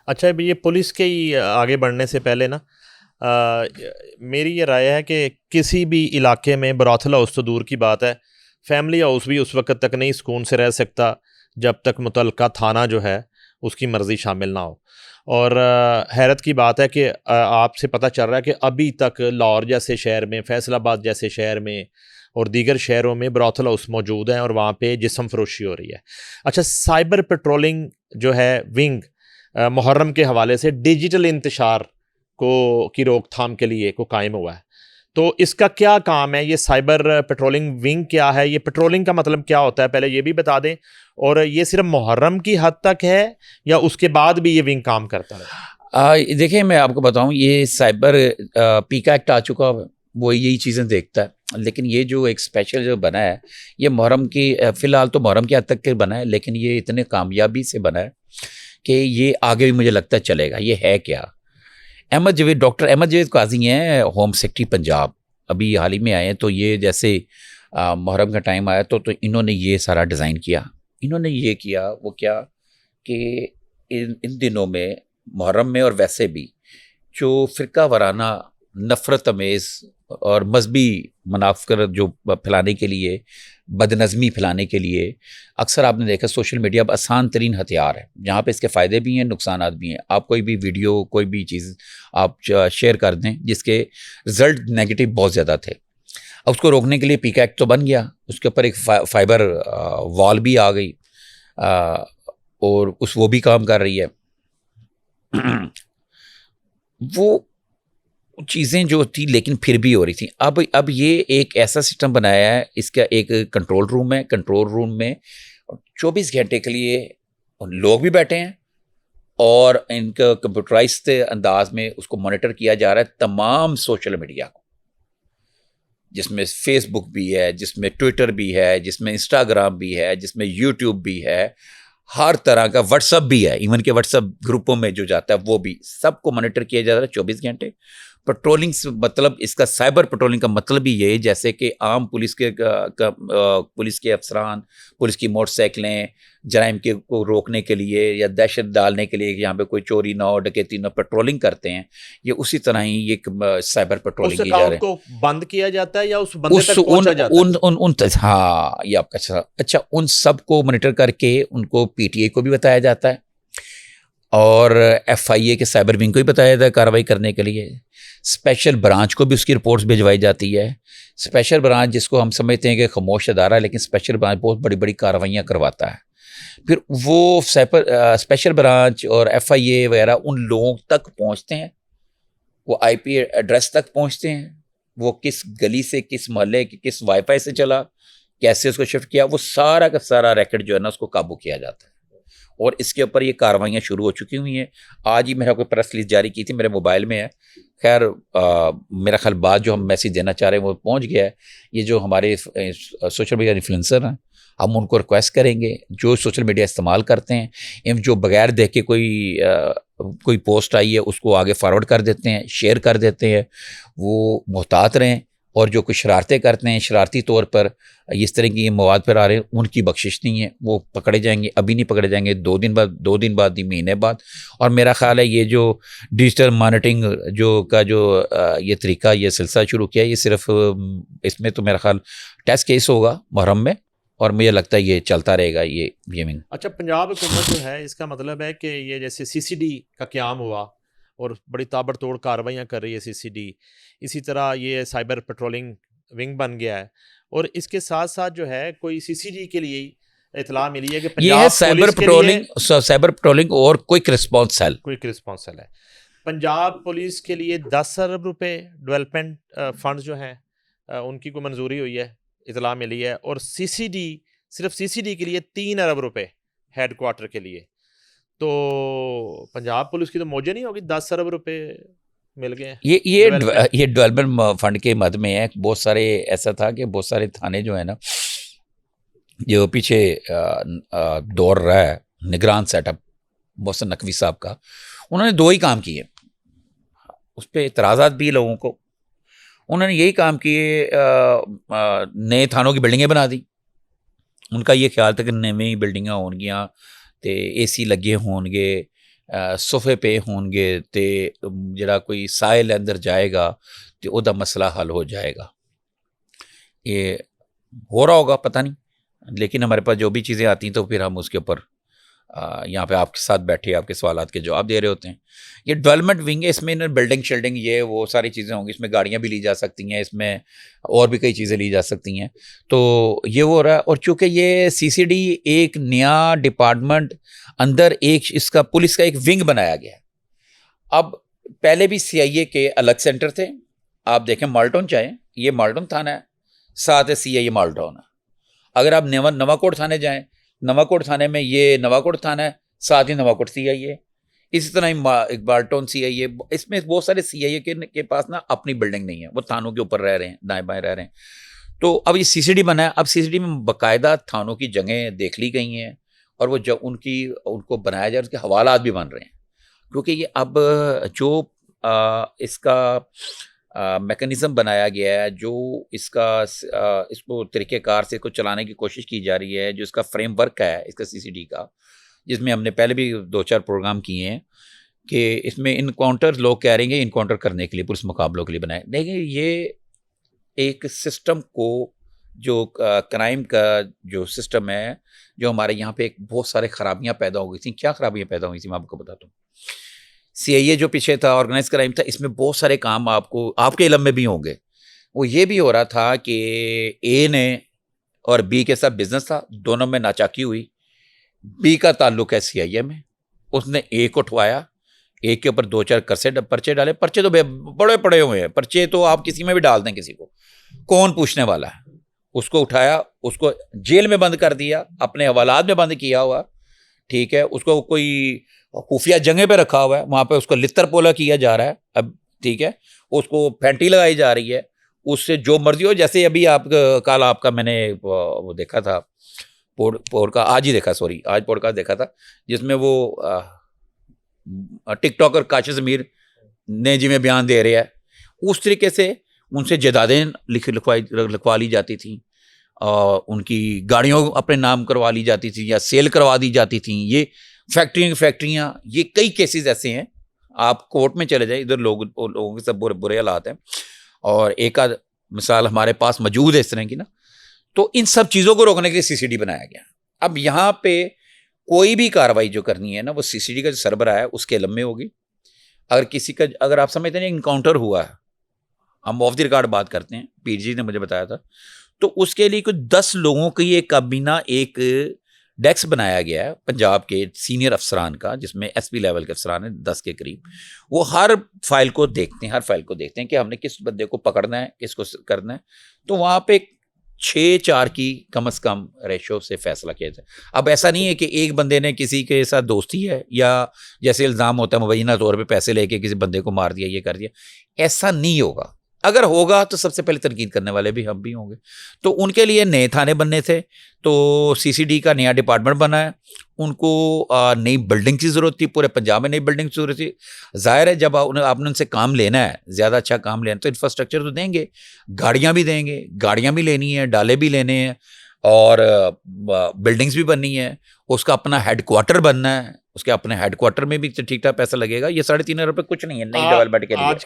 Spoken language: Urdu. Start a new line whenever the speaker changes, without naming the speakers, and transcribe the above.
اچھا ابھی یہ پولیس کے ہی آگے بڑھنے سے پہلے نا آ، میری یہ رائے ہے کہ کسی بھی علاقے میں براثل ہاؤس تو دور کی بات ہے، فیملی ہاؤس بھی اس وقت تک نہیں سکون سے رہ سکتا جب تک متعلقہ تھانہ جو ہے اس کی مرضی شامل نہ ہو۔ اور حیرت کی بات ہے کہ آپ سے پتہ چل رہا ہے کہ ابھی تک لاہور جیسے شہر میں، فیصل آباد جیسے شہر میں اور دیگر شہروں میں براثل ہاؤس موجود ہیں اور وہاں پہ جسم فروشی ہو رہی ہے۔ اچھا سائبر پیٹرولنگ جو ہے ونگ محرم کے حوالے سے ڈیجیٹل انتشار کی روک تھام کے لیے کو قائم ہوا ہے، تو اس کا کیا کام ہے؟ یہ سائبر پیٹرولنگ ونگ کیا ہے؟ یہ پیٹرولنگ کا مطلب کیا ہوتا ہے پہلے یہ بھی بتا دیں، اور یہ صرف محرم کی حد تک ہے یا اس کے بعد بھی یہ ونگ کام کرتا ہے؟
دیکھیں میں آپ کو بتاؤں، یہ سائبر پیکا ایکٹ آ چکا ہے، وہ یہی چیزیں دیکھتا ہے، لیکن یہ جو ایک اسپیشل جو بنا ہے یہ محرم کی فی الحال تو محرم کی حد تک کے بنا ہے، لیکن یہ اتنے کامیابی سے بنا ہے کہ یہ آگے بھی مجھے لگتا ہے چلے گا۔ یہ ہے کیا؟ ڈاکٹر احمد جاوید قاضی ہیں ہوم سیکرٹری پنجاب، ابھی حال ہی میں آئے ہیں، تو یہ جیسے محرم کا ٹائم آیا تو انہوں نے یہ سارا ڈیزائن کیا۔ انہوں نے یہ کیا وہ کیا کہ ان دنوں میں محرم میں اور ویسے بھی جو فرقہ وارانہ نفرت امیز اور مذہبی منافقت جو پھیلانے کے لیے، بدنظمی پھیلانے کے لیے، اکثر آپ نے دیکھا سوشل میڈیا اب آسان ترین ہتھیار ہے، جہاں پہ اس کے فائدے بھی ہیں نقصانات بھی ہیں۔ آپ کوئی بھی ویڈیو، کوئی بھی چیز آپ شیئر کر دیں جس کے رزلٹ نیگیٹو بہت زیادہ تھے، اب اس کو روکنے کے لیے پیکا ایکٹ تو بن گیا، اس کے اوپر ایک فائبر وال بھی آ گئی، اور وہ بھی کام کر رہی ہے۔ وہ چیزیں جو تھی لیکن پھر بھی ہو رہی تھیں۔ اب یہ ایک ایسا سسٹم بنایا ہے، اس کا ایک کنٹرول روم ہے، کنٹرول روم میں 24 گھنٹے کے لیے لوگ بھی بیٹھے ہیں اور ان کا کمپیوٹرائزڈ انداز میں اس کو مانیٹر کیا جا رہا ہے، تمام سوشل میڈیا کو، جس میں فیس بک بھی ہے، جس میں ٹویٹر بھی ہے، جس میں انسٹاگرام بھی ہے، جس میں یوٹیوب بھی ہے، ہر طرح کا واٹس اپ بھی ہے، ایون کہ واٹس اپ گروپوں میں جو جاتا ہے وہ بھی، سب کو مانیٹر کیا جا رہا ہے 24 گھنٹے۔ پیٹرولنگ سے مطلب اس کا سائبر پیٹرولنگ کا مطلب ہی یہ، جیسے کہ عام پولیس کے افسران، پولیس کی موٹر سائیکلیں جرائم کو روکنے کے لیے یا دہشت ڈالنے کے لیے یہاں پہ کوئی چوری نہ ہو، ڈکیتی نہ ہو، پیٹرولنگ کرتے ہیں، یہ اسی طرح ہی یہ سائبر پیٹرولنگ کی جا رہی ہے۔
کو بند کیا جاتا ہے یا اس بندے تک پہنچا جاتا ہے؟
ہاں یہ آپ کا اچھا، ان سب کو مانیٹر کر کے ان کو پی ٹی اے کو بھی بتایا جاتا ہے اور ایف آئی اے کے سائبر ونگ کو بھی بتایا جاتا ہے کارروائی کرنے کے لیے، اسپیشل برانچ کو بھی اس کی رپورٹس بھجوائی جاتی ہے۔ اسپیشل برانچ جس کو ہم سمجھتے ہیں کہ خاموش ادارہ ہے، لیکن اسپیشل برانچ بہت بڑی بڑی کارروائیاں کرواتا ہے۔ پھر وہ اسپیشل برانچ اور ایف آئی اے وغیرہ ان لوگوں تک پہنچتے ہیں، وہ آئی پی ایڈریس تک پہنچتے ہیں، وہ کس گلی سے، کس محلے کے، کس وائی فائی سے چلا، کیسے اس کو شفٹ کیا، وہ سارا کا سارا ریکارڈ جو ہے نا اس کو قابو کیا جاتا ہے، اور اس کے اوپر یہ کارروائیاں شروع ہو چکی ہوئی ہیں۔ آج ہی میرا کوئی پریس ریلیز جاری کی تھی، میرے موبائل میں ہے، خیر میرا خیال بات جو ہم میسیج دینا چاہ رہے ہیں وہ پہنچ گیا ہے۔ یہ جو ہمارے سوشل میڈیا انفلوئنسر ہیں، ہم ان کو ریکویسٹ کریں گے جو سوشل میڈیا استعمال کرتے ہیں، جو بغیر دیکھ کے کوئی پوسٹ آئی ہے اس کو آگے فارورڈ کر دیتے ہیں، شیئر کر دیتے ہیں، وہ محتاط رہیں، اور جو کچھ شرارتیں کرتے ہیں، شرارتی طور پر اس طرح کی مواد پر آ رہے ہیں، ان کی بخشش نہیں ہے، وہ پکڑے جائیں گے، ابھی نہیں پکڑے جائیں گے، 2 دن بعد، 2 مہینے بعد۔ اور میرا خیال ہے یہ جو ڈیجیٹل مانیٹرنگ جو یہ طریقہ، یہ سلسلہ شروع کیا ہے، یہ صرف اس میں تو میرا خیال ٹیسٹ کیس ہوگا محرم میں، اور مجھے لگتا ہے یہ چلتا رہے گا یہ ونگ۔
اچھا پنجاب حکومت جو ہے اس کا مطلب ہے کہ یہ جیسے سی سی ڈی کا قیام ہوا اور بڑی تابڑ توڑ کارروائیاں کر رہی ہے سی سی ڈی، اسی طرح یہ سائبر پیٹرولنگ ونگ بن گیا ہے، اور اس کے ساتھ ساتھ جو ہے کوئی سی سی ڈی کے لیے اطلاع ملی ہے کہ
یہ ہے
پنجاب پولیس کے لیے
سائبر پیٹرولنگ اور quick response cell.
Quick response cell ہے، پنجاب پولیس کے لیے 10 ارب روپے ڈیولپمنٹ فنڈ جو ہیں ان کی کوئی منظوری ہوئی ہے، اطلاع ملی ہے، اور سی سی ڈی، صرف سی سی ڈی کے لیے 3 ارب روپے ہیڈ کوارٹر کے لیے، تو پنجاب پولیس کی تو موجیں نہیں ہوگی، 10 ارب روپے مل گئے ہیں
یہ ڈیولپمنٹ فنڈ کے مد میں ہے۔ بہت سارے ایسا تھا کہ بہت سارے تھانے جو ہیں نا، جو پیچھے دوڑ رہا ہے نگران سیٹ اپ محسن نقوی صاحب کا، انہوں نے 2 ہی کام کیے، اس پہ اعتراضات بھی لوگوں کو، انہوں نے یہی کام کیے، نئے تھانوں کی بلڈنگیں بنا دی۔ ان کا یہ خیال تھا کہ نئی بلڈنگاں ہون گیاں تے اے سی لگے ہون گے، صفحے پہ ہون گے تے جڑا کوئی سائل اندر جائے گا تو او دا مسئلہ حل ہو جائے گا. یہ ہو رہا ہوگا پتہ نہیں, لیکن ہمارے پاس جو بھی چیزیں آتی ہیں تو پھر ہم اس کے اوپر یہاں پہ آپ کے ساتھ بیٹھے آپ کے سوالات کے جواب دے رہے ہوتے ہیں. یہ ڈیولپمنٹ ونگ ہے, اس میں بلڈنگ شلڈنگ یہ وہ ساری چیزیں ہوں گی, اس میں گاڑیاں بھی لی جا سکتی ہیں, اس میں اور بھی کئی چیزیں لی جا سکتی ہیں. تو یہ وہ ہو رہا ہے. اور چونکہ یہ سی سی ڈی ایک نیا ڈپارٹمنٹ اندر ایک اس کا پولیس کا ایک ونگ بنایا گیا ہے. اب پہلے بھی سی آئی اے کے الگ سینٹر تھے, آپ دیکھیں مالٹون چاہیں, یہ مالٹون تھانہ ہے, ساتھ ہے سی آئی اے مالٹون ہے. اگر آپ نواکوٹ تھانے جائیں, نواکوٹ تھانے میں یہ نواکوٹ تھانہ ہے, ساتھ ہی نواکوٹ سی آئی اے. اسی طرح مالٹون سی آئی اے, اس میں بہت سارے سی آئی اے کے پاس نا اپنی بلڈنگ نہیں ہے, وہ تھانوں کے اوپر رہ رہے ہیں, دائیں بائیں رہ رہے ہیں. تو اب یہ سی سی ڈی بنا ہے. اب سی سی ڈی میں باقاعدہ تھانوں کی جگہیں دیکھ لی گئی ہیں, اور وہ ان کو بنایا جائے, اس کے حوالات بھی بن رہے ہیں. کیونکہ یہ اب جو اس کا میکنزم بنایا گیا ہے, جو اس کو طریقہ کار سے اس کو چلانے کی کوشش کی جا رہی ہے, جو اس کا فریم ورک ہے اس کا سی سی ڈی کا, جس میں ہم نے پہلے بھی 2-4 پروگرام کیے ہیں, کہ اس میں انکاؤنٹر لوگ کہہ رہے ہیں انکاؤنٹر کرنے کے لیے, پولیس مقابلوں کے لیے بنائے. لیکن یہ ایک سسٹم کو, جو کرائم کا جو سسٹم ہے, جو ہمارے یہاں پہ بہت سارے خرابیاں پیدا ہو گئی تھیں. کیا خرابیاں پیدا ہوئی تھیں میں آپ کو بتاتا ہوں. سی آئی اے جو پیچھے تھا, آرگنائز کرائم تھا, اس میں بہت سارے کام آپ کے علم میں بھی ہوں گے. وہ یہ بھی ہو رہا تھا کہ اے نے اور بی کے ساتھ بزنس تھا, دونوں میں ناچاکی ہوئی. بی کا تعلق ہے سی آئی اے میں, اس نے اے کو اٹھوایا, اے کے اوپر 2-4 پرچے ڈالے. پرچے تو بڑے پڑے ہوئے ہیں, پرچے تو آپ کسی میں بھی ڈال دیں, کسی کو کون پوچھنے والا ہے. اس کو اٹھایا, اس کو جیل میں بند کر دیا, اپنے حوالات میں بند کیا ہوا, ٹھیک ہے. اس کو کوئی خفیہ جگہ پہ رکھا ہوا ہے, وہاں پہ اس کو لتر پولا کیا جا رہا ہے اب, ٹھیک ہے. اس کو پھینٹی لگائی جا رہی ہے, اس سے جو مرضی ہو. جیسے ابھی کل آپ کا میں نے وہ دیکھا تھا آج ہی دیکھا, آج پوڈ کاسٹ دیکھا تھا, جس میں وہ ٹک ٹاکر کاشف ضمیر نے جی میں بیان دے رہے ہیں, اس طریقے سے ان سے جائیدادیں لکھوا لی جاتی تھیں, ان کی گاڑیوں اپنے نام کروا لی جاتی تھی یا سیل کروا دی جاتی تھیں. یہ فیکٹریاں یہ کئی کیسز ایسے ہیں, آپ کورٹ میں چلے جائیں, ادھر لوگوں کے سب برے حالات ہیں. اور ایک آدھ مثال ہمارے پاس موجود ہے اس طرح کی نا. تو ان سب چیزوں کو روکنے کے لیے سی سی ڈی بنایا گیا. اب یہاں پہ کوئی بھی کاروائی جو کرنی ہے نا, وہ سی سی ڈی کا جو سربراہ ہے اس کے علم میں ہوگی. اگر آپ سمجھتے ہیں انکاؤنٹر ہوا ہے, ہم آف دی ریکارڈ بات کرتے ہیں, پی جی نے مجھے بتایا تھا, تو اس کے لیے کوئی 10 لوگوں کی ایک کابینہ, ایک ڈیسک بنایا گیا ہے پنجاب کے سینئر افسران کا, جس میں ایس پی لیول کے افسران ہیں 10 کے قریب. وہ ہر فائل کو دیکھتے ہیں کہ ہم نے کس بندے کو پکڑنا ہے, کس کو کرنا ہے. تو وہاں پہ 6-4 کی کم از کم ریشو سے فیصلہ کیا جائے. اب ایسا نہیں ہے کہ ایک بندے نے کسی کے ساتھ دوستی ہے, یا جیسے الزام ہوتا ہے مبینہ طور پہ پیسے لے کے کسی بندے کو مار دیا, یہ کر دیا. ایسا نہیں ہوگا. اگر ہوگا تو سب سے پہلے تنقید کرنے والے بھی ہم بھی ہوں گے. تو ان کے لیے نئے تھانے بننے تھے, تو سی سی ڈی کا نیا ڈپارٹمنٹ بنا ہے. ان کو نئی بلڈنگ کی ضرورت تھی, پورے پنجاب میں نئی بلڈنگ کی ضرورت تھی. ظاہر ہے جب آپ نے ان سے کام لینا ہے, زیادہ اچھا کام لینا ہے, تو انفراسٹرکچر تو دیں گے, گاڑیاں بھی دیں گے, گاڑیاں بھی لینی ہے, ڈالے بھی لینے ہیں, اور بلڈنگز بھی بننی ہے. اس کا اپنا ہیڈ کوارٹر بننا ہے, اس کے اپنے ہیڈ کوارٹر میں بھی ٹھیک ٹھاک پیسہ لگے گا. یہ 3.5 ارب روپے کچھ نہیں ہے نئی ڈیولپمنٹ کے لیے.